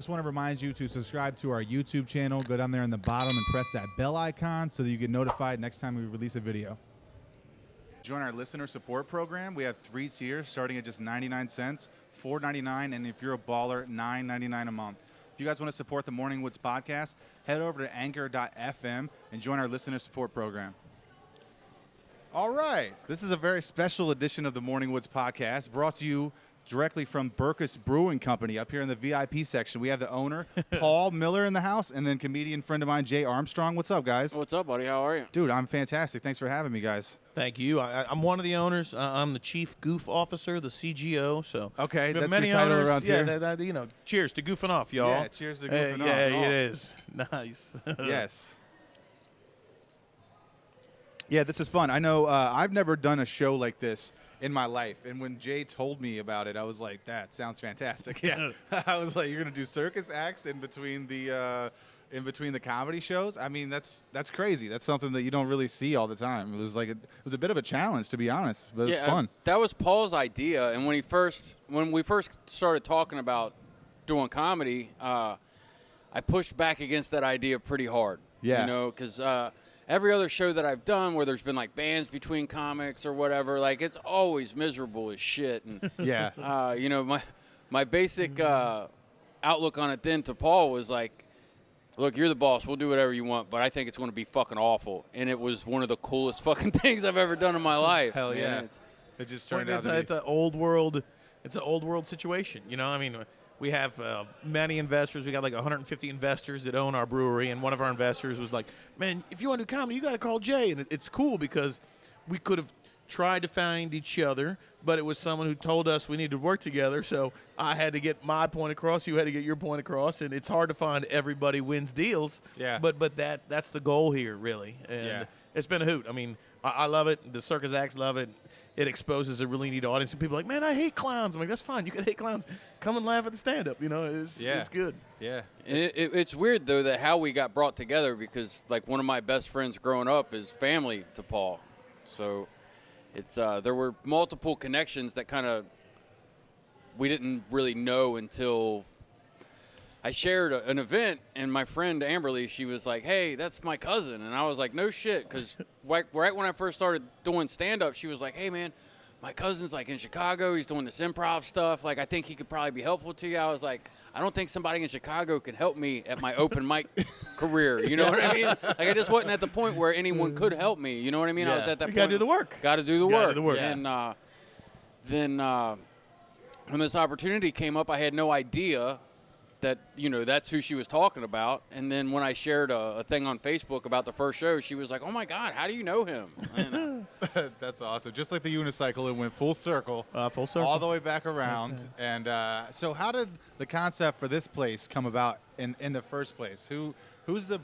Just want to remind you to subscribe to our YouTube channel. Go down there in the bottom and press that bell icon so that you get notified next time we release a video. Join our listener support program. We have 3 tiers starting at just 99 cents, $4.99, and if you're a baller, $9.99 a month. If you guys want to support the Morning Woods podcast, head over to anchor.fm and join our listener support program. All right. This is a very special edition of the Morning Woods podcast brought to you directly from Bircus Brewing Company up here in the VIP section. We have the owner, Paul Miller, in the house, and then comedian friend of mine, Jay Armstrong. What's up, guys? What's up, buddy? How are you? Dude, I'm fantastic. Thanks for having me, guys. Thank you. I'm one of the owners. I'm the chief goof officer, the CGO. So okay, that's many your title owners, around here. Yeah, cheers to goofing off, y'all. Yeah, cheers to goofing off. Yeah, it is. Nice. Yes. Yeah, this is fun. I know I've never done a show like this in my life, and when Jay told me about it, I was like, that sounds fantastic. Yeah. I was like, you're going to do circus acts in between the comedy shows? I mean, that's crazy. That's something that you don't really see all the time. It was like it was a bit of a challenge, to be honest, but it was fun. That was Paul's idea, and when we first started talking about doing comedy, I pushed back against that idea pretty hard. Yeah. You know, because every other show that I've done where there's been like bands between comics or whatever, like it's always miserable as shit. And yeah. you know, my basic outlook on it then to Paul was like, look, you're the boss. We'll do whatever you want, but I think it's going to be fucking awful. And it was one of the coolest fucking things I've ever done in my life. Hell yeah. It just turned out to be. It's an old world. It's an old world situation. You know, I mean, we have many investors. We got like 150 investors that own our brewery, and one of our investors was like, "Man, if you want to do comedy, you got to call Jay." And it's cool because we could have tried to find each other, but it was someone who told us we needed to work together. So I had to get my point across. You had to get your point across, and it's hard to find everybody wins deals. Yeah. But that's the goal here, really. And yeah. It's been a hoot. I mean, I love it. The circus acts love it. It exposes a really neat audience, and people are like, man, I hate clowns. I'm like, that's fine. You can hate clowns. Come and laugh at the stand-up. You know, it's good. Yeah. And it's weird, though, that how we got brought together because, like, one of my best friends growing up is family to Paul. So it's there were multiple connections that kind of we didn't really know until I shared an event, and my friend Amberly, she was like, hey, that's my cousin. And I was like, no shit, because right when I first started doing stand-up, she was like, hey, man, my cousin's, like, in Chicago. He's doing this improv stuff. Like, I think he could probably be helpful to you. I was like, I don't think somebody in Chicago can help me at my open mic career. You know what I mean? Like, I just wasn't at the point where anyone could help me. You know what I mean? Yeah. I was at that point. You got to do the work. Got to do the work. Yeah. And then when this opportunity came up, I had no idea that, you know, that's who she was talking about. And then when I shared a thing on Facebook about the first show, she was like, oh, my God, how do you know him? And, That's awesome. Just like the unicycle, it went full circle. Full circle. All the way back around. And so how did the concept for this place come about in the first place? Who's the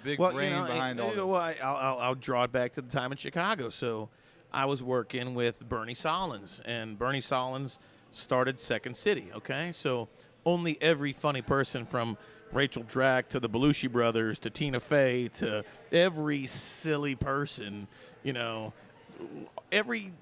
big brain behind all this? Well, I'll draw it back to the time in Chicago. So I was working with Bernie Sahlins, and Bernie Sahlins started Second City, okay? So only every funny person from Rachel Drak to the Belushi brothers to Tina Fey to every silly person, you know, every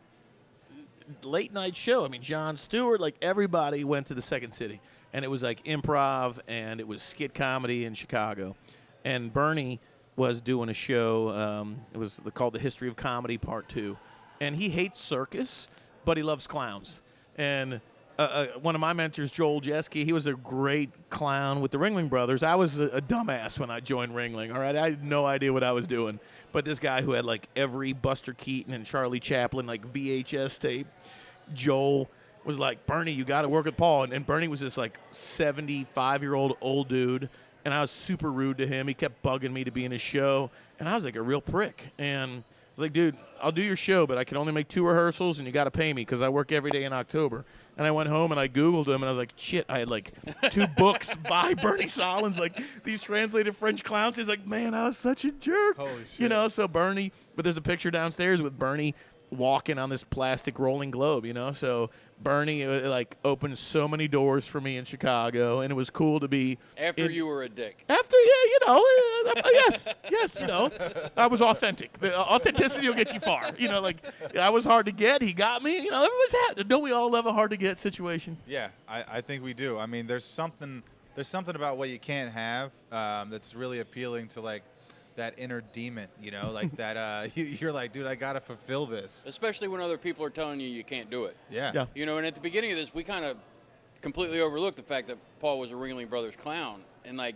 late night show. I mean, Jon Stewart, like everybody went to the Second City. And it was like improv and it was skit comedy in Chicago. And Bernie was doing a show. It was called The History of Comedy Part 2. And he hates circus, but he loves clowns. And one of my mentors, Joel Jeske, he was a great clown with the Ringling Brothers. I was a dumbass when I joined Ringling, all right? I had no idea what I was doing. But this guy who had, like, every Buster Keaton and Charlie Chaplin, like, VHS tape, Joel was like, Bernie, you got to work with Paul. And Bernie was this, like, 75-year-old old dude, and I was super rude to him. He kept bugging me to be in his show, and I was like a real prick. And I was like, dude, I'll do your show, but I can only make 2 rehearsals, and you got to pay me because I work every day in October. And I went home and I Googled him, and I was like, shit, I had like 2 books by Bernie Sahlins, like these translated French clowns. He's like, man, I was such a jerk. Holy shit. You know, so Bernie, but there's a picture downstairs with Bernie walking on this plastic rolling globe, you know. So Bernie, like, opened so many doors for me in Chicago, and it was cool to be. after you were a dick. After, yeah, you know, yes, you know. I was authentic. The authenticity will get you far. You know, like, I was hard to get. He got me. You know, everyone's happy. Don't we all love a hard-to-get situation? Yeah, I think we do. I mean, there's something there's something about what you can't have that's really appealing to like that inner demon, you know, like that you're like, dude, I gotta fulfill this. Especially when other people are telling you can't do it. Yeah. You know, and at the beginning of this, we kind of completely overlooked the fact that Paul was a Ringling Brothers Clown, and like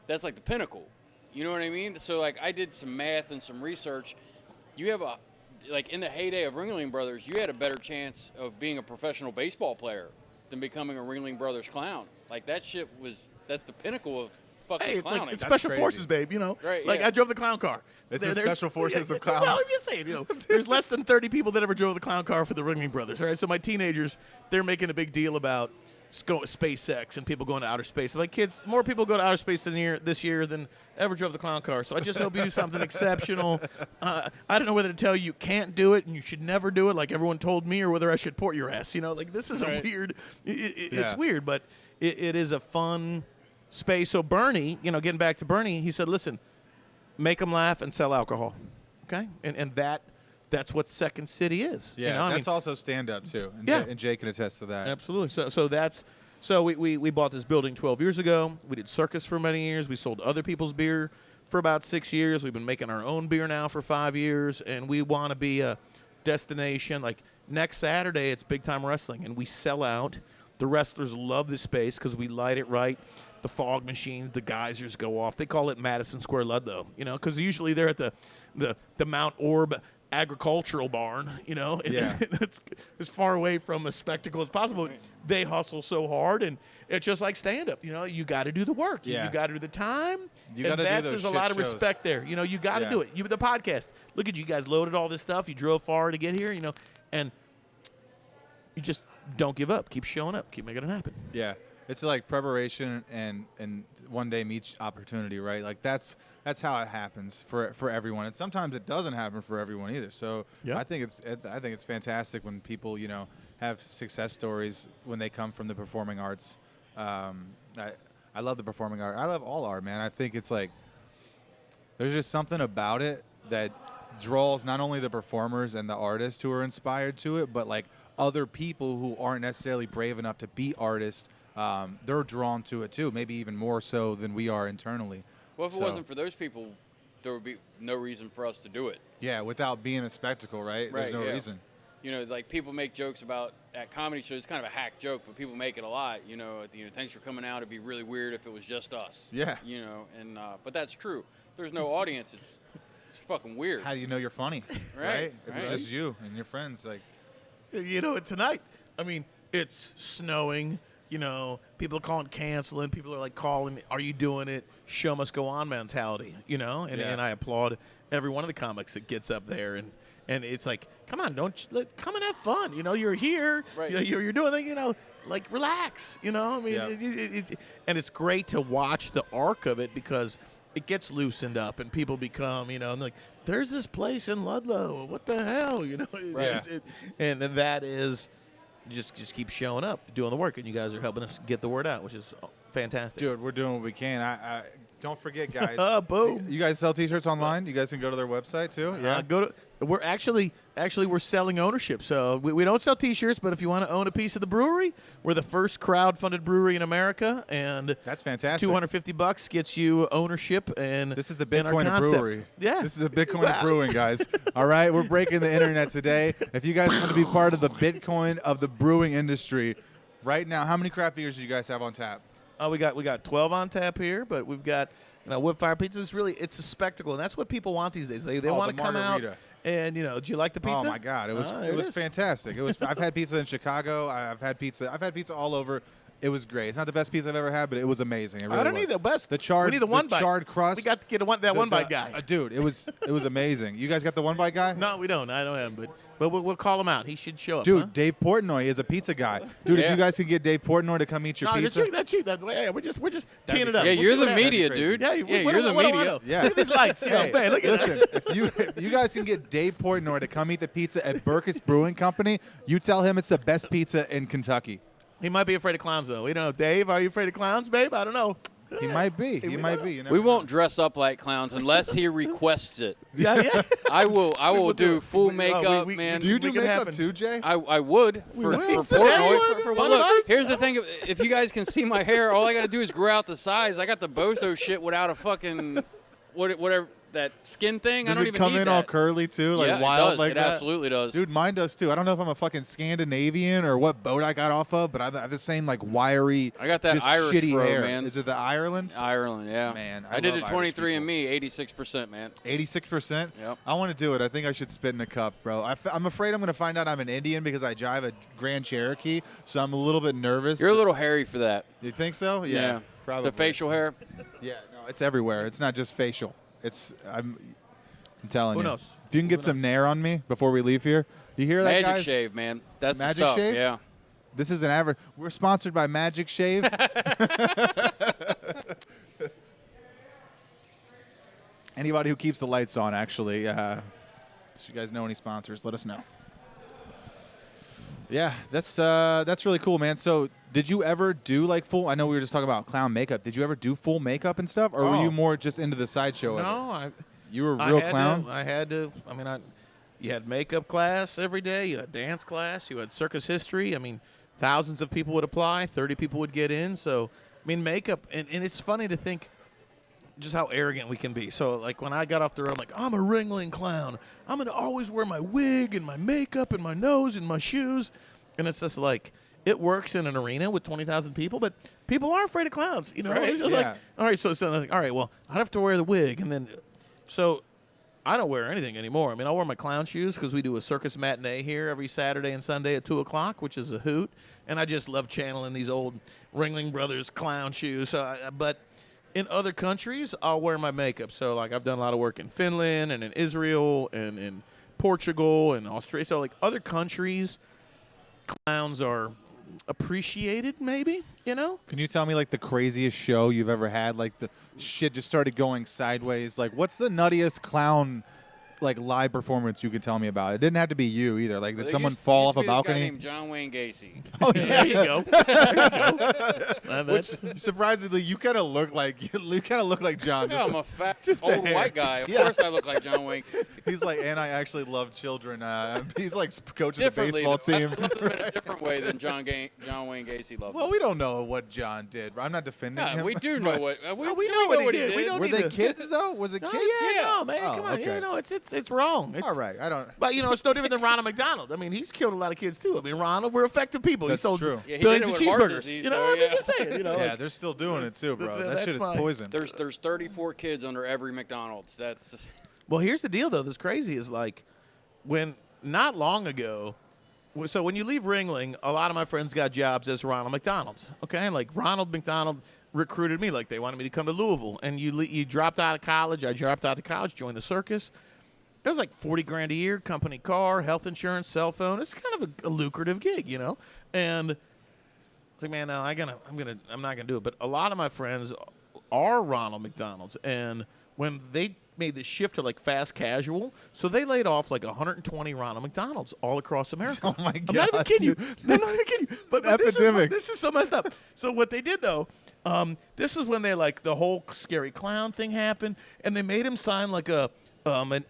that's like the pinnacle. You know what I mean? So like I did some math and some research. You have like in the heyday of Ringling Brothers, you had a better chance of being a professional baseball player than becoming a Ringling Brothers Clown. Like that's the pinnacle of fucking Hey, it's clowning. like it's That's special crazy. forces, babe. You know, Right, like yeah. I drove the clown car. It's the There's- special forces of clown. Well, I'm just saying, you know, there's less than 30 people that ever drove the clown car for the Ringling Brothers. Right, so my teenagers, they're making a big deal about SpaceX and people going to outer space. I'm like, kids, more people go to outer space this year than ever drove the clown car. So I just hope you do something exceptional. I don't know whether to tell you can't do it and you should never do it, like everyone told me, or whether I should port your ass. You know, like this is a Right. weird. It's Yeah. weird, but it is a fun space. So Bernie, you know, getting back to Bernie, he said, listen, make them laugh and sell alcohol. Okay, and that's what Second City is. Yeah, you know? I that's mean, also stand-up too, and, Yeah. and Jay can attest to that. absolutely. So we bought this building 12 years ago. We did Circus for many years. We sold other people's beer for about 6 years. We've been making our own beer now for 5 years, and we want to be a destination. Like next Saturday, it's big time wrestling, and we sell out. The wrestlers love this space because we light it right. The fog machines, the geysers go off. They call it Madison Square Ludlow, you know, because usually they're at the Mount Orb agricultural barn, you know. Yeah. It's as far away from a spectacle as possible. They hustle so hard, and it's just like stand-up. You know, you got to do the work. Yeah. You got to do the time. You and gotta do that's, those there's a shit lot of shows. respect there. You know, you got to Yeah. do it. You the podcast. Look at you guys loaded all this stuff. You drove far to get here, you know, and you just don't give up. Keep showing up. Keep making it happen. Yeah, it's like preparation and one day meets opportunity, right? Like that's how it happens for everyone, and sometimes it doesn't happen for everyone either. So Yeah. I think it's fantastic when people have success stories when they come from the performing arts. I love the performing art. I love all art, man. I think it's like there's just something about it that draws not only the performers and the artists who are inspired to it, but like other people who aren't necessarily brave enough to be artists. They're drawn to it too, maybe even more so than we are internally. Well, if it So, wasn't for those people, there would be no reason for us to do it. yeah, without being a spectacle, right? There's no yeah. reason. You know, like people make jokes about at comedy shows. It's kind of a hack joke, but people make it a lot. You know, thanks for coming out. It'd be really weird if it was just us. Yeah. You know, and but that's true. If there's no audience, it's fucking weird. How do you know you're funny, Right, If it's right. just you and your friends, like, You know, tonight, I mean, it's snowing. You know, people are calling canceling. People are like calling me, are you doing it? Show must go on mentality, you know? And, Yeah. and I applaud every one of the comics that gets up there. And it's like, come on, come and have fun. You know, you're here. Right. You know, you're doing it, you know, like relax, you know? I mean, Yeah. and it's great to watch the arc of it because it gets loosened up and people become, you know, and like, there's this place in Ludlow. What the hell? You know? Right. And that is... Just keep showing up, doing the work, and you guys are helping us get the word out, which is fantastic. dude, we're doing what we can. I don't forget, guys. Boom. You guys sell T-shirts online? You guys can go to their website too. Yeah. We're actually we're selling ownership. So we don't sell T-shirts, but if you want to own a piece of the brewery, we're the first crowd-funded brewery in America, and That's fantastic. $250 gets you ownership. And This is the and our Bitcoin of concept. brewery. Yeah, This is a Bitcoin of brewing, guys. All right, we're breaking the internet today. If you guys want to be part of the Bitcoin of the brewing industry, right now, how many craft beers do you guys have on tap? We got 12 on tap here, but we've got wood fire pizza. It's a spectacle, and that's what people want these days. They Oh, want the to come out margarita. and do you like the pizza? Oh my God, it was there it was is. fantastic. It was. I've had pizza in Chicago. I've had pizza all over. It was great. It's not the best pizza I've ever had, but it was amazing. It really I don't was. need the best. The charred, We need the one bite. charred crust. We got to get that one bite guy. Dude, it was amazing. You guys got the one bite guy? No, we don't. I don't have him, but we'll call him out. He should show up. Dude, huh? Dave Portnoy is a pizza guy. Dude, if Yeah. you guys could get Dave Portnoy to come eat your No, pizza. that's cheap. Yeah, we're just teeing be it up. Yeah, We'll you're see what the happens. media, crazy. dude. Yeah, you're the what do I media. know? Yeah. Look at these lights. Hey, Man, look at listen, that. if you guys can get Dave Portnoy to come eat the pizza at Bircus Brewing Company, you tell him it's the best pizza in Kentucky. He might be afraid of clowns, though. We don't know. Dave, are you afraid of clowns, babe? I don't know. He might be. He might be. You never We know. won't dress up like clowns unless he requests it. Yeah. I will do full makeup, we- man. Do you do Make it makeup happen. too, Jay? I would for will. Portnoy. For But one of look, us. here's the thing: if you guys can see my hair, all I got to do is grow out the sides. I got the bozo shit without a fucking whatever that skin thing. I Does don't it even come need in that. all curly too, like yeah, wild it does. like it that? absolutely does. Dude, mine does too. I don't know if I'm a fucking Scandinavian or what boat I got off of, but I have the same like wiry, I got that just Irish shitty fro, hair. man. Is it the Ireland? Ireland, yeah. Man, I did love it Irish 23andMe, 86%, man. 86%? Yep. I want to do it. I think I should spit in a cup, bro. I'm afraid I'm going to find out I'm an Indian because I drive a Grand Cherokee, so I'm a little bit nervous. You're a little hairy for that. You think so? Yeah. Probably. The facial hair. Yeah, no, it's everywhere. It's not just facial. I'm telling Who you. knows? If you can get some nair on me before we leave here, you hear that, Magic guys? shave, man. That's Magic the stuff. shave? Yeah. This is an average. We're sponsored by Magic Shave. Anybody who keeps the lights on, actually. If you guys know any sponsors, let us know. Yeah, that's really cool, man. So, did you ever do like full? I know we were just talking about clown makeup. Did you ever do full makeup and stuff, or were you more just into the sideshow? No, you were a real clown. I had to. You had makeup class every day. You had dance class. You had circus history. I mean, thousands of people would apply. 30 people would get in. So, I mean, makeup. And it's funny to think just how arrogant we can be. So, like, when I got off the road, I'm like, I'm a Ringling clown. I'm going to always wear my wig and my makeup and my nose and my shoes. And it's just like, it works in an arena with 20,000 people, but people are afraid of clowns. You know, Right. it's just Yeah. like, all right, so it's like, all right, well, I'd have to wear the wig. And then, so I don't wear anything anymore. I mean, I'll wear my clown shoes because we do a circus matinee here every Saturday and Sunday at 2 o'clock, which is a hoot. And I just love channeling these old Ringling Brothers clown shoes. But in other countries, I'll wear my makeup. So, like, I've done a lot of work in Finland and in Israel and in Portugal and Australia. So, like, other countries, clowns are appreciated, maybe, you know? Can you tell me like the craziest show you've ever had? Like the shit just started going sideways. Like, what's the nuttiest clown like live performance you could tell me about? It didn't have to be you either. Like, did There someone used- fall used off to a be this guy balcony? named John Wayne Gacy. Oh There you go. Which surprisingly, you kind of look like John. Yeah, I'm a fat just the old hair. white guy. Of Yeah. course I look like John Wayne. He's like, and I actually love children. He's like coaching the Differently, baseball though. team. I love him in a different way than John Wayne Gacy loved Well, him. we don't know what John did. I'm not defending Yeah, him. we do know but- what we know what he did. We don't Were need they to- kids though? Was it Oh, kids? yeah, Yeah. no, man, Oh, come on. okay. Yeah, no, it's wrong. It's, All right. I don't. But, you know, it's no different than Ronald McDonald. I mean, he's killed a lot of kids, too. I mean, Ronald, we're effective people. That's he sold true. Yeah, he billions did of it with heart cheeseburgers. disease, You know, though, I mean, yeah. just saying, you know. Yeah, like, they're still doing it too, bro. That that's shit is why- poison. There's 34 kids under every McDonald's. That's well, here's the deal, though. That's crazy is, like, when not long ago, so when you leave Ringling, a lot of my friends got jobs as Ronald McDonald's, okay? Like, Ronald McDonald recruited me. Like, they wanted me to come to Louisville. And you dropped out of college. I dropped out of college, joined the Circus. It was like 40 grand a year, company car, health insurance, cell phone. It's kind of a lucrative gig, you know? And I was like, man, no, I'm not gonna do it. But a lot of my friends are Ronald McDonald's, and when they made the shift to like fast casual, so they laid off like 120 Ronald McDonald's all across America. Oh my I'm not even God, kidding you. dude. I'm not even kidding you. But Epidemic. this is so messed up. So what they did though, this is when they like the whole scary clown thing happened, and they made him sign like an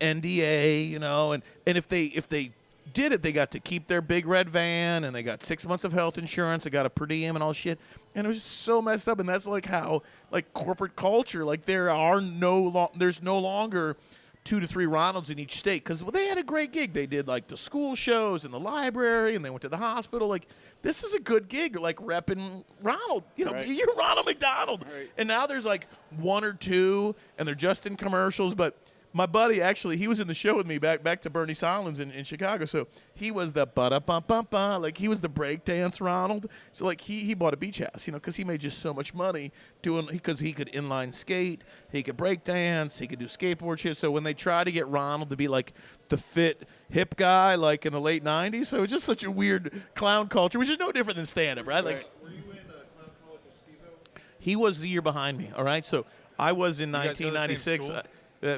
NDA, you know, and if they did it, they got to keep their big red van, and they got 6 months of health insurance, they got a per diem and all shit, and it was just so messed up. And that's like how like corporate culture, like there's no longer 2 to 3 Ronalds in each state, because they had a great gig. They did like the school shows and the library, and they went to the hospital. Like, this is a good gig, like repping Ronald. You know, Right. you're Ronald McDonald. Right. And now there's like 1 or 2, and they're just in commercials. But my buddy, actually, he was in the show with me back to Bernie Sahlins in Chicago. So he was the ba-da-bum-bum-bum, like he was the breakdance Ronald. So like he bought a beach house, you know, because he made just so much money because he could inline skate, he could breakdance, he could do skateboard shit. So when they tried to get Ronald to be like the fit hip guy, like in the late '90s, so it's just such a weird clown culture, which is no different than stand-up, right? Like, Right. were you in clown college with Steve-O? He was the year behind me. All right, so I was in guys go to the same 1996. school?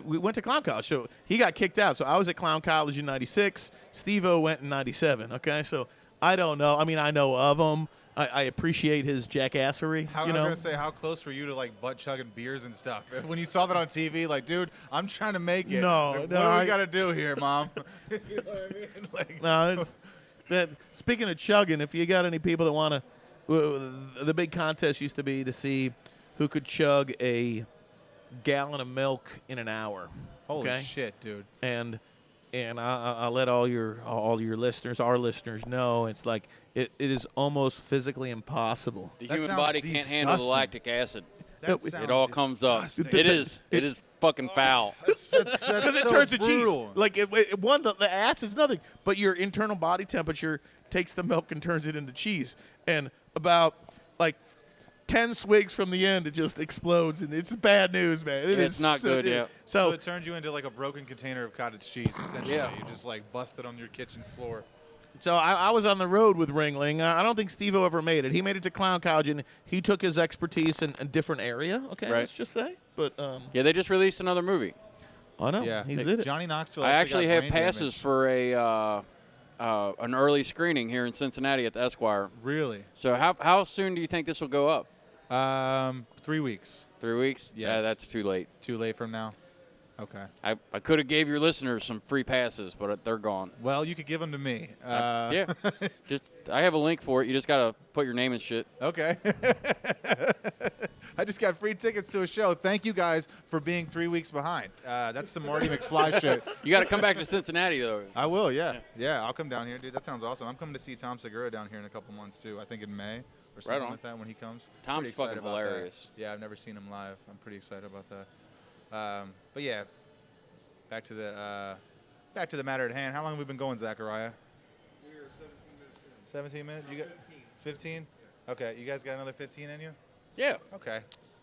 We went to clown college, so he got kicked out. So I was at clown college in '96. Steve-O went in '97. Okay, so I don't know. I mean, I know of him. I appreciate his jackassery. I was gonna say, how close were you to like butt chugging beers and stuff? When you saw that on TV, like, dude, I'm trying to make it. No, Like, no, what do I- we gotta do here, Mom? You know what I mean? Like, No, that. Speaking of chugging, if you got any people that want to, the big contest used to be to see who could chug a gallon of milk in an hour. holy okay? shit, dude. And I'll let all your listeners, our listeners, know it's like it is almost physically impossible. The That human sounds body can't handle the disgusting. lactic acid. That It sounds It all comes up. disgusting. It is fucking foul. That's Because it so turns to brutal. cheese. Like the acid's nothing, but your internal body temperature takes the milk and turns it into cheese. And about like 10 swigs from the end, it just explodes, and it's bad news, man. It's not good, yeah. So So it turns you into like a broken container of cottage cheese, essentially. Yeah. You just like busted on your kitchen floor. I was on the road with Ringling. I don't think Steve-O ever made it. He made it to Clown College, and he took his expertise in a different area, okay, Right. let's just say. But, Yeah, they just released another movie. I know. Yeah, He did it. Johnny Knoxville. I actually got have brain passes damage. for an early screening here in Cincinnati at the Esquire. Really? So how soon do you think this will go up? 3 weeks. 3 weeks? Yeah, Yes. that's too late. Too late from now. Okay. I could have gave your listeners some free passes, but they're gone. Well, you could give them to me. Yeah, just I have a link for it. You just gotta put your name and shit. Okay. I just got free tickets to a show. Thank you guys for being 3 weeks behind. That's some Marty McFly shit. You got to come back to Cincinnati though. I will, yeah. Yeah, I'll come down here, dude. That sounds awesome. I'm coming to see Tom Segura down here in a couple months, too. I think in May or something on. like that when he comes. Tom's Pretty excited fucking about that. hilarious. Yeah, I've never seen him live. I'm pretty excited about that. But yeah, back to the matter at hand. How long have we been going, Zachariah? We are 17 minutes in. 17 minutes? You got 15? Okay, you guys got another 15 in you? Yeah. Okay.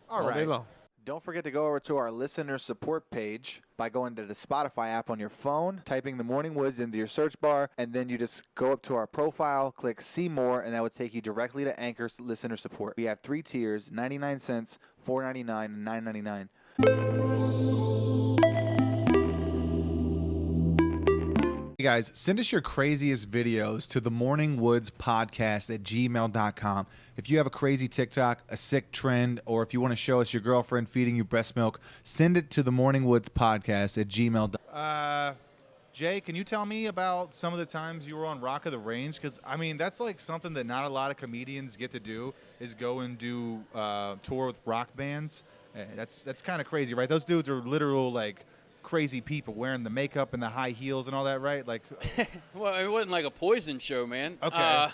All All day right. long. Don't forget to go over to our listener support page by going to the Spotify app on your phone, typing the Morning Woods into your search bar, and then you just go up to our profile, click See More, and that would take you directly to Anchor's listener support. We have 3 tiers, 99 cents, $4.99, and $9.99. Hey guys, send us your craziest videos to the Morning Woods Podcast at gmail.com. If you have a crazy TikTok, a sick trend, or if you want to show us your girlfriend feeding you breast milk, send it to the Morning Woods Podcast at gmail.com. Jay, can you tell me about some of the times you were on Rock of the Range? Because, I mean, that's like something that not a lot of comedians get to do, is go and do tour with rock bands. That's kind of crazy, right? Those dudes are literal, like, crazy people wearing the makeup and the high heels and all that, right? Like, Well, it wasn't like a Poison show, man. Okay.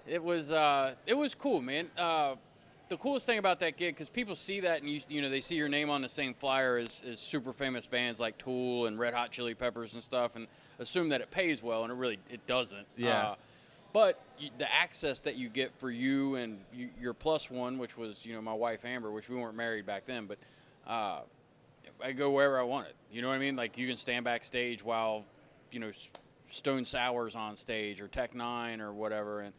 It was cool, man. The coolest thing about that gig, because people see that and you know they see your name on the same flyer as super famous bands like Tool and Red Hot Chili Peppers and stuff, and assume that it pays well, and it doesn't. Yeah. But the access that you get for you and your plus one, which was my wife Amber, which we weren't married back then, but I go wherever I wanted. You know what I mean? Like you can stand backstage while Stone Sour's on stage or Tech Nine or whatever, and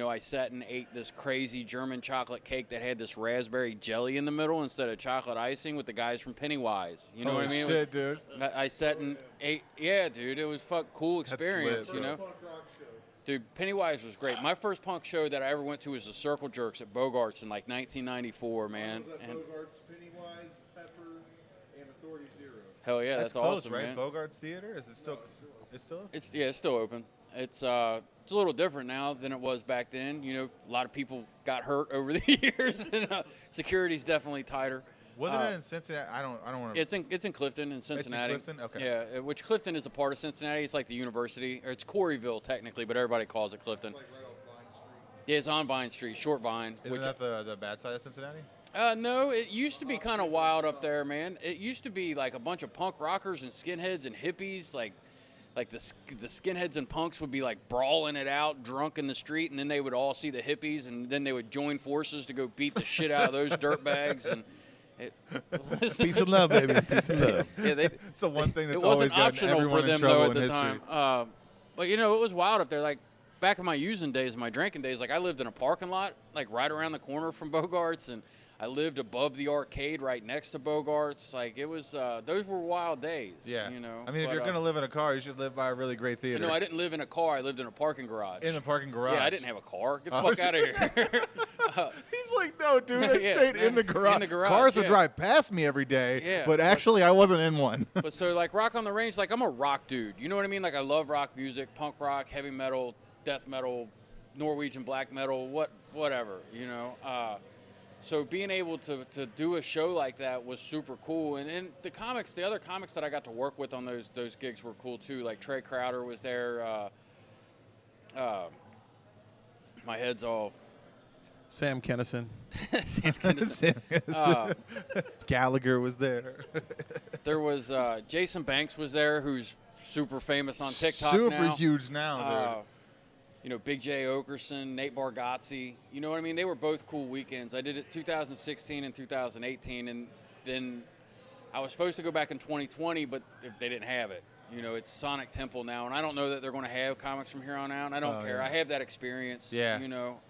I sat and ate this crazy German chocolate cake that had this raspberry jelly in the middle instead of chocolate icing with the guys from Pennywise. You know what I mean? shit, dude. I sat and ate. Yeah, dude, it was cool experience. lit, bro. Dude, Pennywise was great. My first punk show that I ever went to was the Circle Jerks at Bogart's in like 1994, man. Was that And Bogart's, Pennywise, Pepper, and Authority Zero? hell yeah, that's close, awesome, right? man. Bogart's Theater? Is it still? It's still open? It's still open. It's a little different now than it was back then. A lot of people got hurt over the years, and security's definitely tighter. Wasn't it in Cincinnati? I don't want to. It's in Clifton, in Cincinnati. Clifton? Okay. Yeah, which Clifton is a part of Cincinnati. It's like the university, or it's Coreyville technically, but everybody calls it Clifton. Like right off Vine Street. Yeah, it's on Vine Street, Short Vine. Isn't that the bad side of Cincinnati? No, it used to be kind of wild up there, man. It used to be like a bunch of punk rockers and skinheads and hippies, like the skinheads and punks would be like brawling it out, drunk in the street, and then they would all see the hippies, and then they would join forces to go beat the shit out of those dirtbags. And Peace and love, baby. Peace and love. yeah, It's the one thing that's it always wasn't gotten optional everyone for in them trouble though in at the history. time. But it was wild up there. Like back in my using days, my drinking days, like I lived in a parking lot, like right around the corner from Bogart's, and I lived above the arcade right next to Bogart's. Like, it was, those were wild days. Yeah. You know. I mean, if But, you're going to live in a car, you should live by a really great theater. No, I didn't live in a car. I lived in a parking garage. In the parking garage. Yeah, I didn't have a car. Get the fuck out of here. He's like, no, dude, I Yeah, stayed in the garage. in the garage, Cars would yeah. drive past me every day, Yeah, but actually I wasn't in one. But so, like, Rock on the Range, like, I'm a rock dude. You know what I mean? Like, I love rock music, punk rock, heavy metal, death metal, Norwegian black metal, whatever, you know. So being able to do a show like that was super cool. And the other comics that I got to work with on those gigs were cool, too. Like, Trey Crowder was there. My head's all... Sam Kennison. Sam Kinison. Gallagher was there. There was Jason Banks was there, who's super famous on TikTok Super now. huge now, dude. You know, Big J Okerson, Nate Bargatze. You know what I mean? They were both cool weekends. I did it 2016 and 2018, and then I was supposed to go back in 2020, but they didn't have it. You know, it's Sonic Temple now, and I don't know that they're going to have comics from here on out, and I don't care. Yeah. I have that experience, Yeah. you know.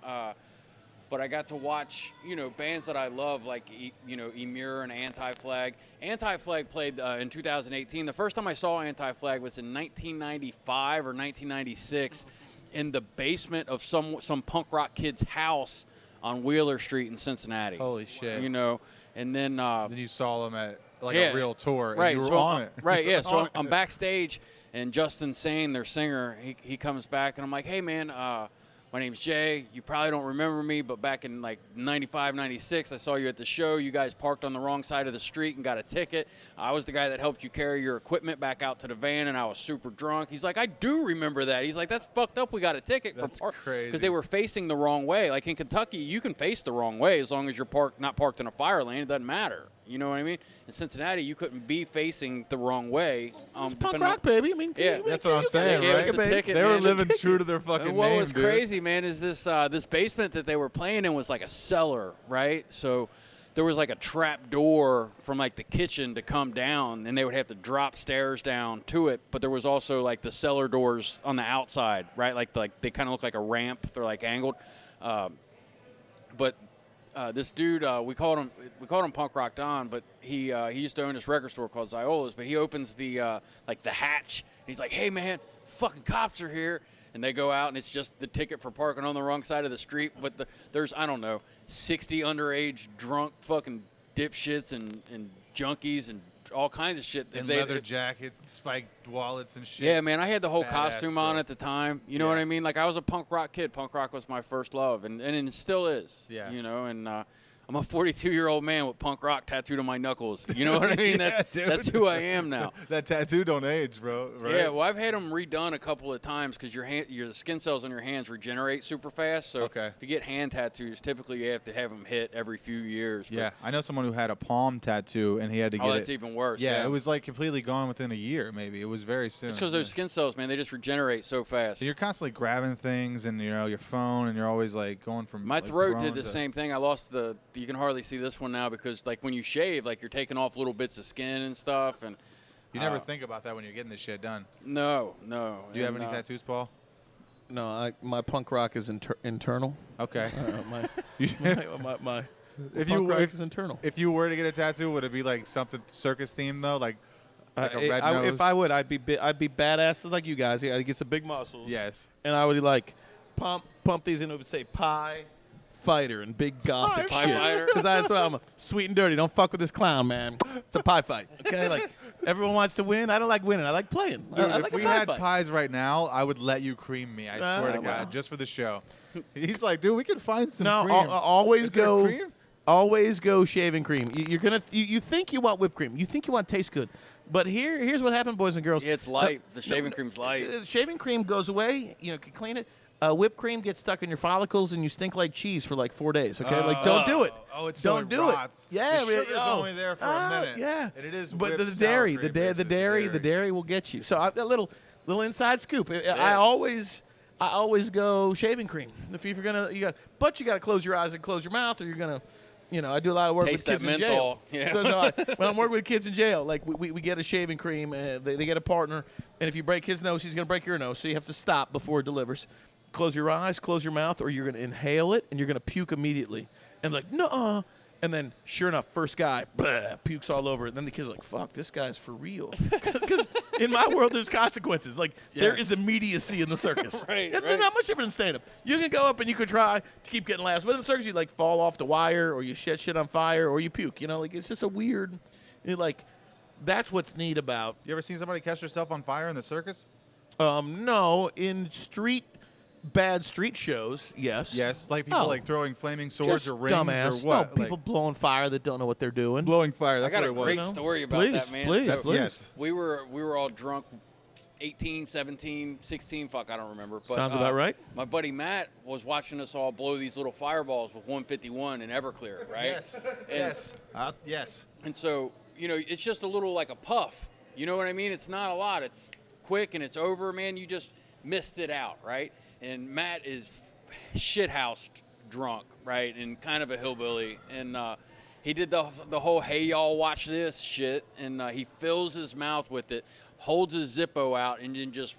But I got to watch, you know, bands that I love, like, you know, Emure and Anti-Flag. Anti-Flag played in 2018. The first time I saw Anti-Flag was in 1995 or 1996 in the basement of some punk rock kid's house on Wheeler Street in Cincinnati. Holy shit. You know, and then... then you saw them at, like, yeah, a real tour, and right, you were so on it. Right, yeah. So On I'm it. backstage, and Justin Sane, their singer, he comes back, and I'm like, hey, man, my name's Jay. You probably don't remember me, but back in, like, 95, 96, I saw you at the show. You guys parked on the wrong side of the street and got a ticket. I was the guy that helped you carry your equipment back out to the van, and I was super drunk. He's like, I do remember that. He's like, that's fucked up. We got a ticket. That's for crazy. Because they were facing the wrong way. Like, in Kentucky, you can face the wrong way as long as you're not parked in a fire lane. It doesn't matter. You know what I mean? In Cincinnati, you couldn't be facing the wrong way. It's punk rock, baby. I mean, Yeah, That's what I'm saying, They gave right? us a ticket, They were man. living true to their fucking And what name, was dude. crazy, man, is this basement that they were playing in was like a cellar, right? So there was like a trap door from like the kitchen to come down, and they would have to drop stairs down to it. But there was also like the cellar doors on the outside, right? Like they kind of look like a ramp. They're like angled. But this dude, we called him Punk Rock Don, but he used to own this record store called Ziola's. But he opens the like the hatch, and he's like, "Hey man, fucking cops are here." And they go out, and it's just the ticket for parking on the wrong side of the street. But there's, I don't know, 60 underage drunk fucking dipshits and junkies and all kinds of shit. And leather jackets, spiked wallets and shit. Yeah, man, I had the whole Badass, costume on bro. at the time. You know what I mean? Like, I was a punk rock kid. Punk rock was my first love, and it still is. Yeah. You know, and I'm a 42-year-old man with punk rock tattooed on my knuckles. You know what I mean? Yeah, dude. That's who I am now. That tattoo don't age, bro. Right? Yeah, well, I've had them redone a couple of times because your skin cells on your hands regenerate super fast. So Okay. if you get hand tattoos, typically you have to have them hit every few years. But- Yeah, I know someone who had a palm tattoo, and he had to get Oh, that's it. even worse. Yeah, it was like completely gone within a year, maybe. It was very soon. It's because those skin cells, man, they just regenerate so fast. So you're constantly grabbing things, and your phone, and you're always like going from. My like, throat grown did the to- same thing. I lost you can hardly see this one now because like when you shave, like you're taking off little bits of skin and stuff. And You never think about that when you're getting this shit done. no. Do you have And, any tattoos, Paul? No, my punk rock is internal. Okay. My If punk you rock if, is internal. if you were to get a tattoo, would it be like something circus themed though, like a red nose? If I would, I'd be badass like you guys. I'd get some big muscles. Yes. And I would like pump these, and it would say pie fighter and big gothic Pie shit. fighter? Because I'm a sweet and dirty. Don't fuck with this clown, man. It's a pie fight. Okay, like everyone wants to win. I don't like winning. I like playing. Dude, I if like we a pie had fight. pies right now, I would let you cream me. I swear to well. God, just for the show. He's like, dude, we could find some No, cream. always Is there go. cream? Always go shaving cream. You think you want whipped cream. You think you want taste good. But here's what happened, boys and girls. Yeah, it's light. The shaving cream's light. Shaving cream goes away. You can clean it. Whipped cream gets stuck in your follicles, and you stink like cheese for like 4 days. Okay, like don't do it. Oh, it's don't do rots. it. Yeah, the really, sugar's only there for a minute. Yeah, and it is. But whipped the sour dairy, cream, the basically. dairy will get you. So that little inside scoop. I always go shaving cream. If you're gonna, you gotta close your eyes and close your mouth, or you're gonna. I do a lot of work Taste with kids that in jail. menthol. Yeah. So when I'm working with kids in jail, like we get a shaving cream, they get a partner, and if you break his nose, he's going to break your nose. So you have to stop before it delivers. Close your eyes, close your mouth, or you're going to inhale it, and you're going to puke immediately. And like, no, And then, sure enough, first guy, blah, pukes all over it. And then the kid's like, fuck, this guy's for real. Because in my world, there's consequences. Like, there is immediacy in the circus. Right. There's not much different in stand-up. You can go up and you can try to keep getting laughs. But in the circus, you, like, fall off the wire, or you set shit on fire, or you puke. You know, like, it's just a weird, that's what's neat about. You ever seen somebody catch herself on fire in the circus? No, in bad street shows, yes. Yes, like people like throwing flaming swords Just or rings dumbass. or what? No, people blowing fire that don't know what they're doing. blowing fire. That's I got what a it was. great story about Please, that, man. please, So please. Yes. we were all drunk, 18, 17, 16, fuck, I don't remember. But, Sounds about right. My buddy Matt was watching us all blow these little fireballs with 151 in Everclear, right? Yes. Yes. And so, it's just a little like a puff. You know what I mean? It's not a lot. It's quick and it's over, man. You just missed it out, right? And Matt is shithoused drunk, right? And kind of a hillbilly. And he did the whole, hey, y'all, watch this shit. And he fills his mouth with it, holds his Zippo out, and then just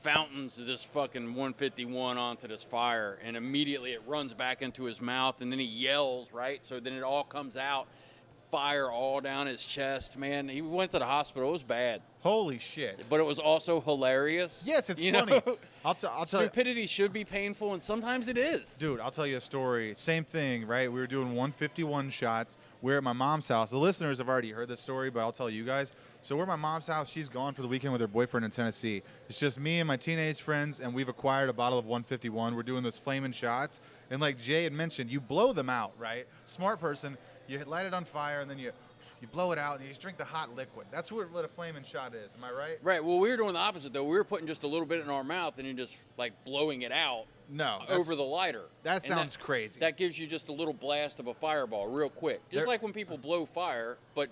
fountains this fucking 151 onto this fire. And immediately it runs back into his mouth. And then he yells, right? So then it all comes out. Fire all down his chest, man. He went to the hospital. It was bad. Holy shit. But it was also hilarious. Yes, it's you funny. know? I'll tell you. Stupidity should be painful, and sometimes it is. Dude, I'll tell you a story. Same thing, right? We were doing 151 shots. We're at my mom's house. The listeners have already heard this story, but I'll tell you guys. So we're at my mom's house. She's gone for the weekend with her boyfriend in Tennessee. It's just me and my teenage friends, and we've acquired a bottle of 151. We're doing those flaming shots. And like Jay had mentioned, you blow them out, right? Smart person. You light it on fire, and then you blow it out, and you just drink the hot liquid. That's what a flaming shot is. Am I right? Right. Well, we were doing the opposite, though. We were putting just a little bit in our mouth and then just, like, blowing it out over the lighter. That And sounds crazy. That gives you just a little blast of a fireball real quick. Just like when people blow fire, but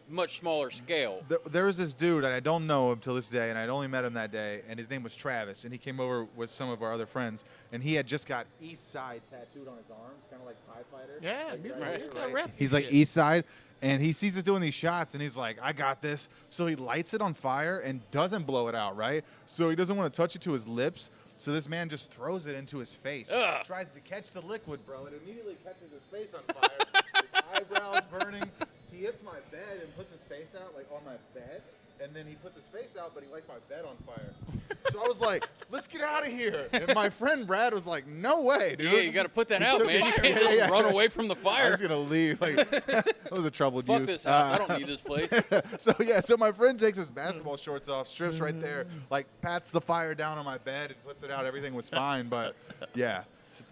much smaller scale. There was this dude, and I don't know him till this day, and I'd only met him that day, and his name was Travis, and he came over with some of our other friends, and he had just got East Side tattooed on his arms, kind of like Pie Fighter. Yeah, Right. right. He's like East Side, and he sees us doing these shots, and he's like, I got this. So he lights it on fire and doesn't blow it out, right? So he doesn't want to touch it to his lips, so this man just throws it into his face. Ugh. Tries to catch the liquid, bro. It immediately catches his face on fire. His eyebrows burning. He hits my bed and puts his face out, like on my bed. And then he puts his face out, but he lights my bed on fire. So I was like, let's get out of here. And my friend Brad was like, no way, dude. Yeah, you got to put that out, took man. it. You can't Yeah, just run away from the I fire. was going to leave. Like, that was a troubled Fuck youth. this house. I don't need this place. So my friend takes his basketball shorts off, strips right there, like pats the fire down on my bed and puts it out. Everything was fine, but yeah,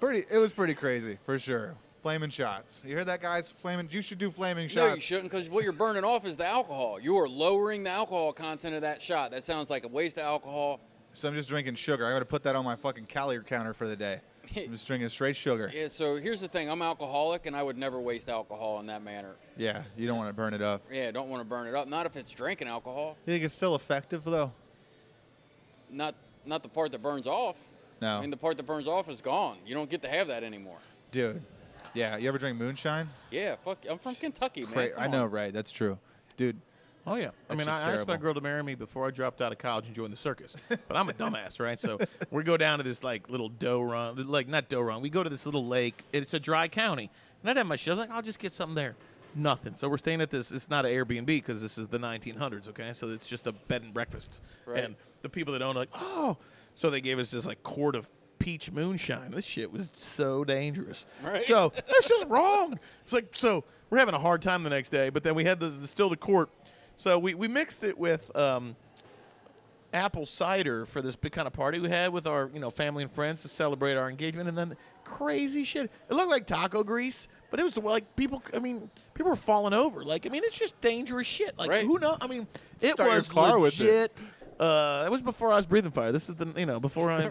it was pretty crazy for sure. Flaming shots. You heard that, guys? You should do flaming shots. No, you shouldn't, because what you're burning off is the alcohol. You are lowering the alcohol content of that shot. That sounds like a waste of alcohol. So I'm just drinking sugar. I got to put that on my fucking calorie counter for the day. I'm just drinking straight sugar. Yeah, so here's the thing. I'm alcoholic, and I would never waste alcohol in that manner. Yeah, you don't want to burn it up. Yeah, I don't want to burn it up. Not if it's drinking alcohol. You think it's still effective, though? Not the part that burns off. No. I mean, the part that burns off is gone. You don't get to have that anymore. Dude. Yeah, you ever drink moonshine? Yeah, fuck. I'm from Kentucky, man. I know, right? That's true. Dude. Oh, yeah. I mean, just I asked my terrible. girl to marry me before I dropped out of college and joined the circus. But I'm a dumbass, right? So we go down to this, like, little dough run. Like, not dough run. We go to this little lake. It's a dry county. And I'd have my shit. I was like, I'll just get something there. Nothing. So we're staying at this. It's not an Airbnb because this is the 1900s, okay? So it's just a bed and breakfast. Right. And the people that own it are like, oh. So they gave us this, like, quart of peach moonshine. This shit was so dangerous. Right. So that's just wrong. It's like, so we're having a hard time the next day, but then we had still the quart. So we mixed it with apple cider for this big kind of party we had with our family and friends to celebrate our engagement, and then crazy shit. It looked like taco grease, but it was like people were falling over. Like, I mean, it's just dangerous shit. Like, Right. who knows? I mean, it Start your was car with it. legit. It was before I was breathing fire. This is before I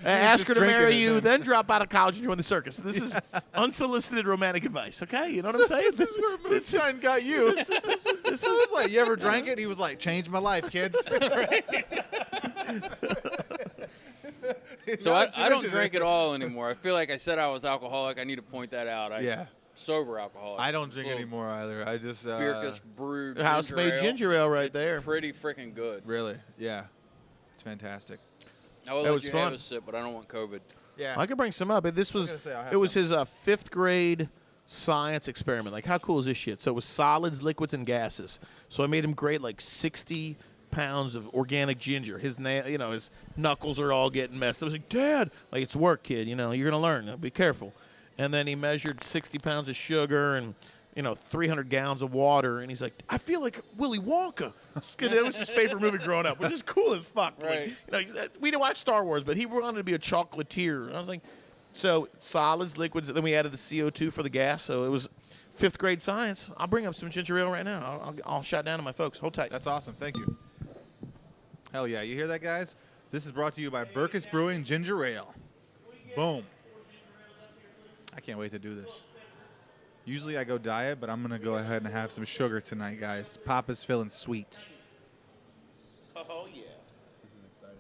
asked her to drinking marry it you, then. then drop out of college and join the circus. This is unsolicited romantic advice. Okay, you know what I'm saying? This is where moonshine got you. This is like, you ever drank it? He was like, changed my life, kids. So I don't drink at all anymore. I feel like I said I was alcoholic. I need to point that out. Yeah. Sober alcoholic. I don't drink Little anymore either. I just Bircus brewed House-made ginger ale right there. Pretty freaking good. really, yeah, it's fantastic. I will That let was you fun. have a sip, but I don't want COVID. Yeah, I could bring some up. This was gonna say, I'll have it was some. his 5th grade science experiment. Like, how cool is this shit? So it was solids, liquids, and gases. So I made him grate like 60 pounds of organic ginger. His his knuckles are all getting messed. I was like, Dad, like, it's work, kid. You're gonna learn. Be careful. And then he measured 60 pounds of sugar and 300 gallons of water, and he's like, I feel like Willy Wonka. That was his favorite movie growing up, which is cool as fuck. Right. Like, we didn't watch Star Wars, but he wanted to be a chocolatier. And I was like, so solids, liquids, and then we added the CO2 for the gas. So it was 5th grade science. I'll bring up some ginger ale right now. I'll shout down to my folks. Hold tight. That's awesome. Thank you. Hell yeah. You hear that, guys? This is brought to you by Bircus Brewing Ginger Ale. Boom. I can't wait to do this. Usually I go diet, but I'm going to go ahead and have some sugar tonight, guys. Papa's feeling sweet. Oh, yeah. This is exciting.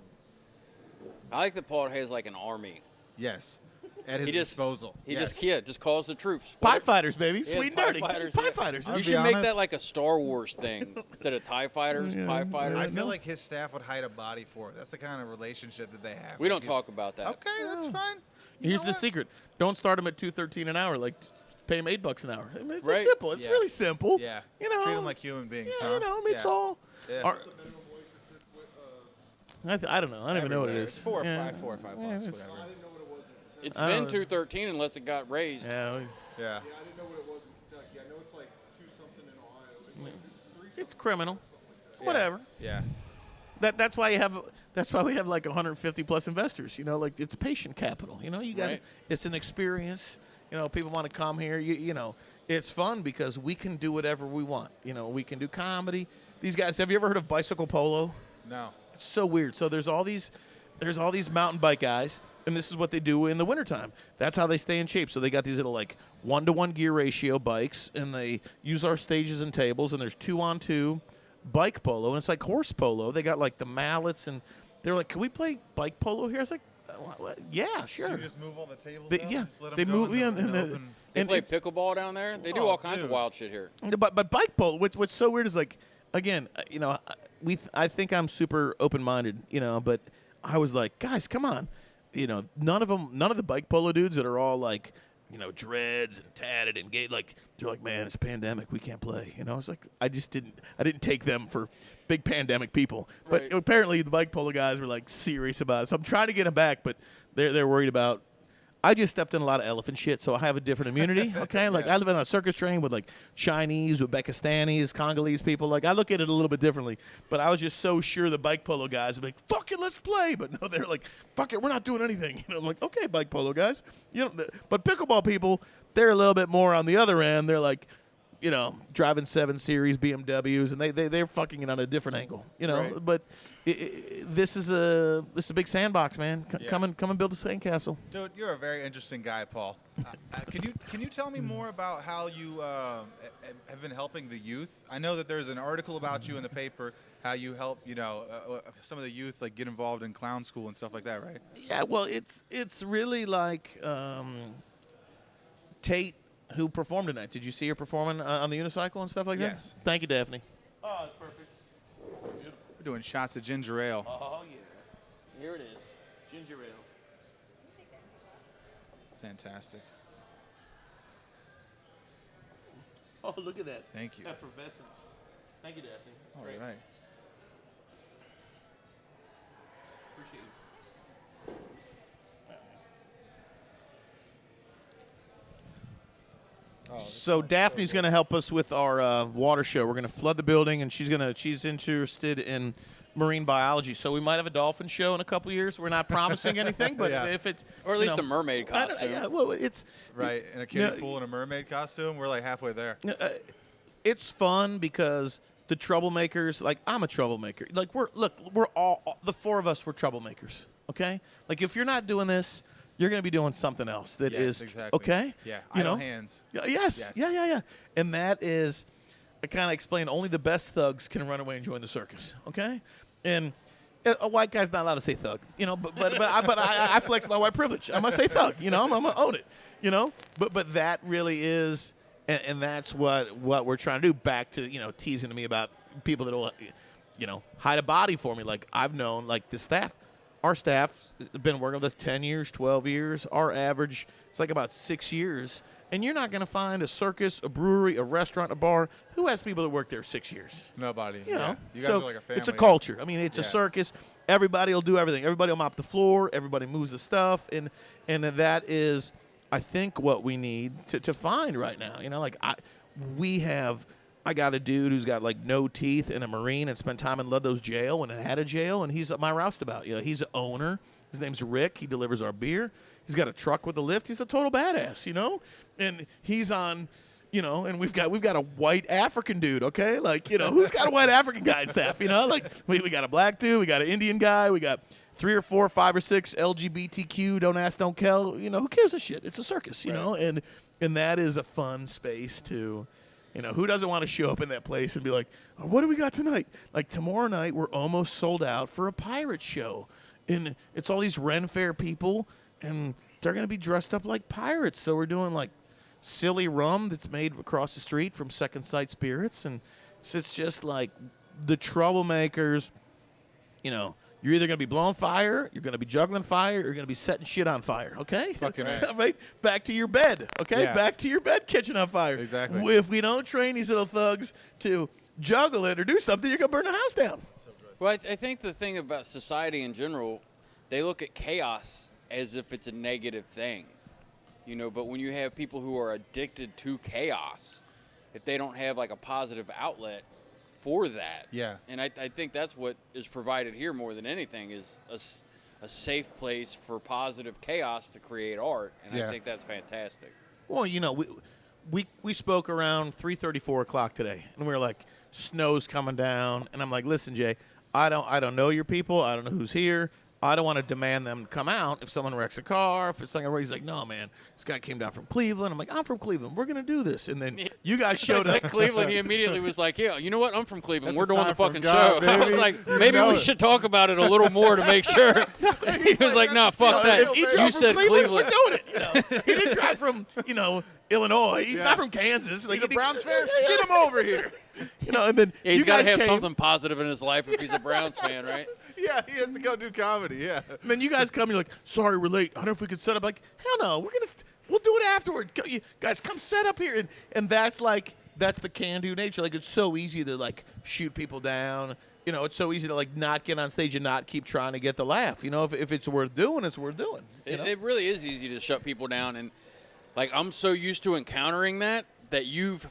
I like that Paul has like an army. Yes. At his He just- disposal. He Yes. just calls the troops. Pie fighters, baby. Yeah, Sweet and Pie dirty. Fighters, Pie yeah. fighters. I'll You be should make honest. that like a Star Wars thing instead of TIE fighters, Yeah. Pie fighters. I feel like his staff would hide a body for it. That's the kind of relationship that they have. We don't Like, talk about that. Okay, that's fine. You Here's know the what? secret. Don't start them at $2.13 an hour. Like, pay them $8 an hour. I mean, it's Right. simple. It's Yeah. really simple. Yeah. You know. Treat them like human beings, Yeah, huh? I mean, it's Yeah. all. Yeah. I don't know. I don't even know what it Everywhere. is. It's $4 or Yeah. $5 Yeah, bucks, it's- whatever. It's I been don't know. 213 unless it got raised. Yeah, Yeah. Yeah, I didn't know what it was in Kentucky. I know it's like 2 something in Ohio. It's like it's 3 it's criminal. Whatever. Yeah. That's why we have like 150 plus investors. Like, it's patient capital. You got Right. It's an experience. People want to come here. It's fun because we can do whatever we want. We can do comedy. These guys. Have you ever heard of bicycle polo? No. It's so weird. So there's all these mountain bike guys, and this is what they do in the wintertime. That's how they stay in shape. So they got these little like 1-to-1 gear ratio bikes, and they use our stages and tables, and there's 2-on-2 bike polo, and it's like horse polo. They got like the mallets, and they're like, can we play bike polo here? I was like, yeah, sure. So you just move all the tables They- out yeah, and just let 'em they go move- in the- yeah, in the and the- open- They and play it's- pickleball down there. They do Oh, all kinds of dude. wild shit here. But bike polo, what's so weird is like, again, I think I'm super open-minded, but I was like, guys, come on, none of the bike polo dudes that are all like, dreads and tatted and gay, like, they're like, man, it's a pandemic, we can't play. It's like, I didn't take them for big pandemic people, but Right. apparently the bike polo guys were like serious about it. So I'm trying to get them back, but they're worried about. I just stepped in a lot of elephant shit, so I have a different immunity. Okay, like I live on a circus train with like Chinese, Uzbekistanis, Congolese people. Like I look at it a little bit differently. But I was just so sure the bike polo guys would be like, "Fuck it, let's play." But no, they're like, "Fuck it, we're not doing anything." I'm like, "Okay, bike polo guys." But pickleball people, they're a little bit more on the other end. They're like, driving 7 Series BMWs, and they're fucking it on a different angle. Right. But. This is a big sandbox, man. Come and build a sandcastle. Dude, you're a very interesting guy, Paul. Can you tell me more about how you have been helping the youth? I know that there's an article about you in the paper, how you help some of the youth like get involved in clown school and stuff like that, right? Yeah, well, it's really like Tate, who performed tonight. Did you see her performing on the unicycle and stuff like that? Yes. Thank you, Daphne. Oh, it's perfect. We're doing shots of ginger ale. Oh yeah, here it is, ginger ale. Fantastic. Oh, look at that. Thank you. Effervescence. Thank you, Daphne. That's All great. right. Appreciate you. So Daphne's going to help us with our water show. We're going to flood the building, and she's interested in marine biology. So we might have a dolphin show in a couple years. We're not promising anything, but Yeah. if it Or at least a mermaid I don't- costume. yeah, well, it's Right, in a kiddie No, pool in a mermaid costume, we're like halfway there. it's fun because the troublemakers, like I'm a troublemaker. Like we're all the 4 of us were troublemakers. Okay, like if you're not doing this, you're going to be doing something else that Yes, is exactly. okay. Yeah, you idle know, hands. Yes. Yes. Yeah. And that is, I kind of explain. Only the best thugs can run away and join the circus. Okay, and a white guy's not allowed to say thug. But I flex my white privilege. I'm gonna say thug. I'm gonna own it. But that really is, and that's what we're trying to do. Back to teasing to me about people that will, hide a body for me. Like I've known, like the staff. Our staff has been working with us 10 years, 12 years. Our average, it's like about 6 years. And you're not going to find a circus, a brewery, a restaurant, a bar who has people that work there 6 years. Nobody. You know, You guys so are like a family. it's a culture. I mean, it's a Yeah. circus. Everybody will do everything. Everybody will mop the floor. Everybody moves the stuff, and that is, I think, what we need to find right now. You know, like I got a dude who's got like no teeth and a Marine and spent time in Ludlow's jail and had a jail, and he's my roustabout. You know, he's an owner. His name's Rick. He delivers our beer. He's got a truck with a lift. He's a total badass, you know? And he's on, you know, and we've got a white African dude, okay? Like, you know, who's got a white African guy and staff, you know? Like, we got a black dude. We got an Indian guy. We got 3 or 4, 5 or 6 LGBTQ, don't ask, don't tell. You know, who gives a shit? It's a circus, you know? And that is a fun space to, you know, who doesn't want to show up in that place and be like, oh, what do we got tonight? Like, tomorrow night, we're almost sold out for a pirate show. And it's all these Ren Fair people, and they're going to be dressed up like pirates. So we're doing, like, silly rum that's made across the street from Second Sight Spirits. And so it's just, like, the troublemakers, you know, you're either going to be blowing fire, you're going to be juggling fire, or you're going to be setting shit on fire, okay? Fucking right. Right? Back to your bed, okay? Yeah. Back to your bed catching on fire. Exactly. If we don't train these little thugs to juggle it or do something, you're going to burn the house down. Well, I think the thing about society in general, they look at chaos as if it's a negative thing, you know. But when you have people who are addicted to chaos, if they don't have like a positive outlet for that, Yeah. And I think that's what is provided here more than anything is a safe place for positive chaos to create art, and Yeah. I think that's fantastic. Well, you know, we spoke around 3:30, 4 o'clock today, and we were like, snow's coming down, and I'm like, listen, Jay, I don't know your people. I don't know who's here. I don't want to demand them come out if someone wrecks a car, if it's something where he's like, no, man, this guy came down from Cleveland. I'm like, I'm from Cleveland. We're going to do this. And then you guys showed up. Cleveland, he immediately was like, yeah, you know what? I'm from Cleveland. That's We're a doing the sign fucking from God, show. I was baby. like, You maybe know we it. should talk about it a little more to make sure. He was like, nah, fuck that. If he drove You from said Cleveland, Cleveland. we're doing it. You know, he didn't drive from, you know, Illinois. He's not from Kansas. Like, He's a Browns fan? Get him over here. You know, and then Yeah, he's you got to guys have came. something positive in his life if he's a Browns fan, right? Yeah, he has to go do comedy. Yeah. And then you guys come, you're like, sorry, we're late. I don't know if we could set up. Like, hell no, we'll do it afterward. You guys, come set up here. And that's the can-do nature. Like, it's so easy to, like, shoot people down. You know, it's so easy to, like, not get on stage and not keep trying to get the laugh. You know, if it's worth doing, it's worth doing. You know? It really is easy to shut people down. And, like, I'm so used to encountering that you've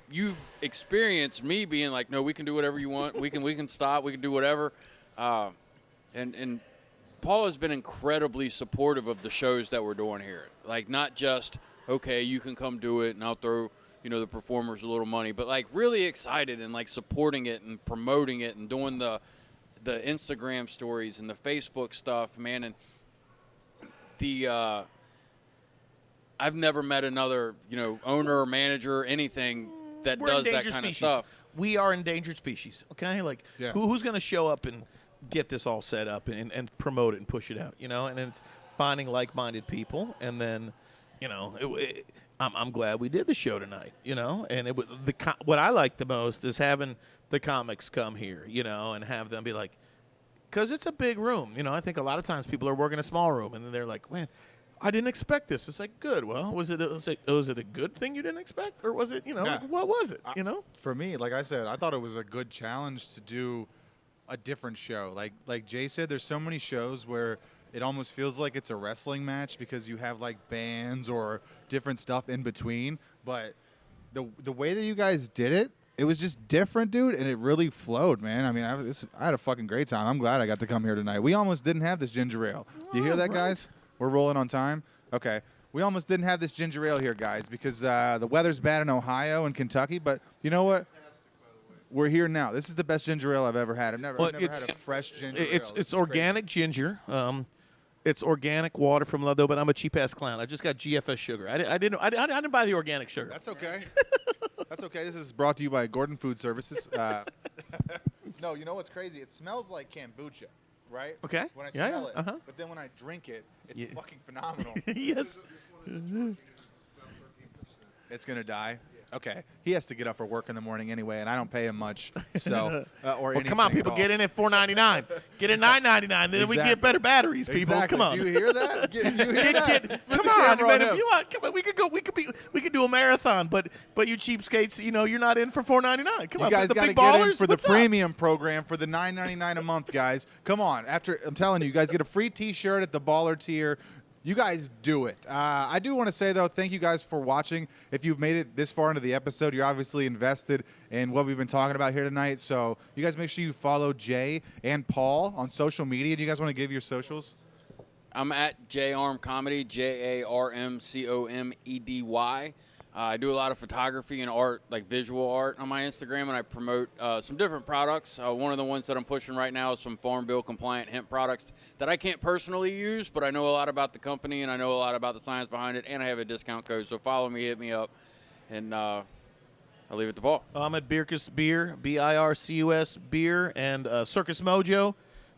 experienced me being like, no, we can do whatever you want. We can stop. We can do whatever. And Paul has been incredibly supportive of the shows that we're doing here. Like, not just, okay, you can come do it and I'll throw, you know, the performers a little money, but like really excited and like supporting it and promoting it and doing the Instagram stories and the Facebook stuff, man. And the I've never met another, you know, owner or manager or anything that We're does that endangered kind species. of stuff. We are endangered species, okay? Like, Yeah. who's going to show up and get this all set up and promote it and push it out, you know? And it's finding like-minded people, and then, you know, I'm glad we did the show tonight, you know? And what I like the most is having the comics come here, you know, and have them be like, because it's a big room. You know, I think a lot of times people are working a small room, and then they're like, man, I didn't expect this. It's like, good. Well, was it a good thing you didn't expect? Or was it, you know, Yeah. like, what was it, you know? For me, like I said, I thought it was a good challenge to do a different show. Like Jay said, there's so many shows where it almost feels like it's a wrestling match because you have like bands or different stuff in between. But the way that you guys did it, it was just different, dude, and it really flowed, man. I mean, I had a fucking great time. I'm glad I got to come here tonight. We almost didn't have this ginger ale. You hear that, guys? We're rolling on time? Okay. We almost didn't have this ginger ale here, guys, because the weather's bad in Ohio and Kentucky. But you know what? We're here now. This is the best ginger ale I've ever had. I've never had a fresh ginger ale. It's This is organic ginger. It's organic water from Ludlow, but I'm a cheap ass clown. I just got GFS sugar. I didn't buy the organic sugar. That's okay. That's okay. This is brought to you by Gordon Food Services. No, you know what's crazy? It smells like kombucha, right? Okay. When I Yeah, smell yeah, it, but then when I drink it, it's fucking phenomenal. yes. It's gonna die. Okay, he has to get up for work in the morning anyway, and I don't pay him much. So, or Well, come on, anything people, at get all. in at $4.99. Get in $9.99. Then we Exactly. get better batteries, people. Exactly. Come on. Do you hear that? You hear that? Put Come the on, camera man. him. If you want, come on, we could do a marathon, but you cheapskates, you're not in for $4.99. Come You on, guys the got to big get ballers in for the what's up? premium program for the $9.99 a month, guys. Come on. I'm telling you, you guys get a free T-shirt at the baller tier. You guys do it. I do want to say, though, thank you guys for watching. If you've made it this far into the episode, you're obviously invested in what we've been talking about here tonight. So you guys make sure you follow Jay and Paul on social media. Do you guys want to give your socials? I'm at Jay Arm Comedy, JARMCOMEDY. I do a lot of photography and art, like visual art, on my Instagram, and I promote some different products. One of the ones that I'm pushing right now is some Farm Bill compliant hemp products that I can't personally use, but I know a lot about the company and I know a lot about the science behind it, and I have a discount code. So follow me, hit me up, and I'll leave it to Paul. I'm at Bircus Beer, BIRCUS Beer, and Circus Mojo,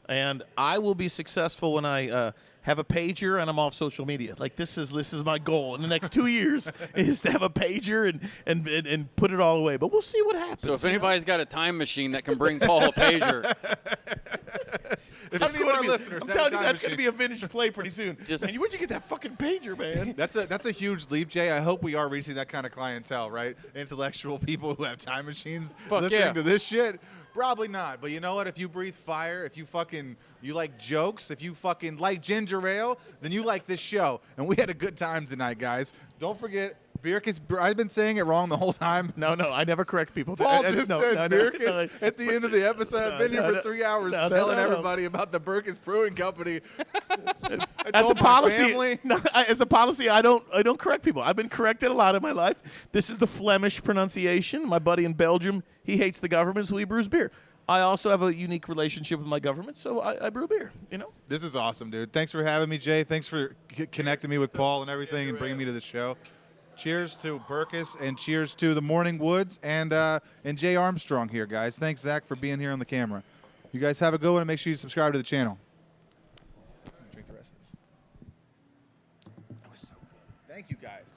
and I will be successful when I have a pager and I'm off social media. Like this is my goal in the next 2 years is to have a pager and put it all away. But we'll see what happens. So if anybody's got a time machine that can bring Paul a pager, If That's any of going our to be, listeners I'm have a telling you, time that's going to machine- be a vintage play pretty soon. Just- Man, where'd you get that fucking pager, man? That's a huge leap, Jay. I hope we are reaching that kind of clientele, right? Intellectual people who have time machines Fuck listening yeah. to this shit. Probably not. But you know what? If you breathe fire, if you like jokes, if you fucking like ginger ale, then you like this show. And we had a good time tonight, guys. Don't forget, Bircus. I've been saying it wrong the whole time. No, I never correct people. Paul just No, said no, Bircus at the end of the episode. I've been here for 3 hours telling no. everybody about the Bircus Brewing Company. I As a told my policy, family. as a policy, I don't correct people. I've been corrected a lot in my life. This is the Flemish pronunciation. My buddy in Belgium, he hates the government, so he brews beer. I also have a unique relationship with my government, so I brew beer. This is awesome, dude. Thanks for having me, Jay. Thanks for connecting me with Paul and everything and bringing me to the show. Cheers to Burkus and cheers to the Morning Woods and Jay Armstrong here, guys. Thanks, Zach, for being here on the camera. You guys have a good one and make sure you subscribe to the channel. I'm gonna drink the rest of this. That was so good. Thank you, guys.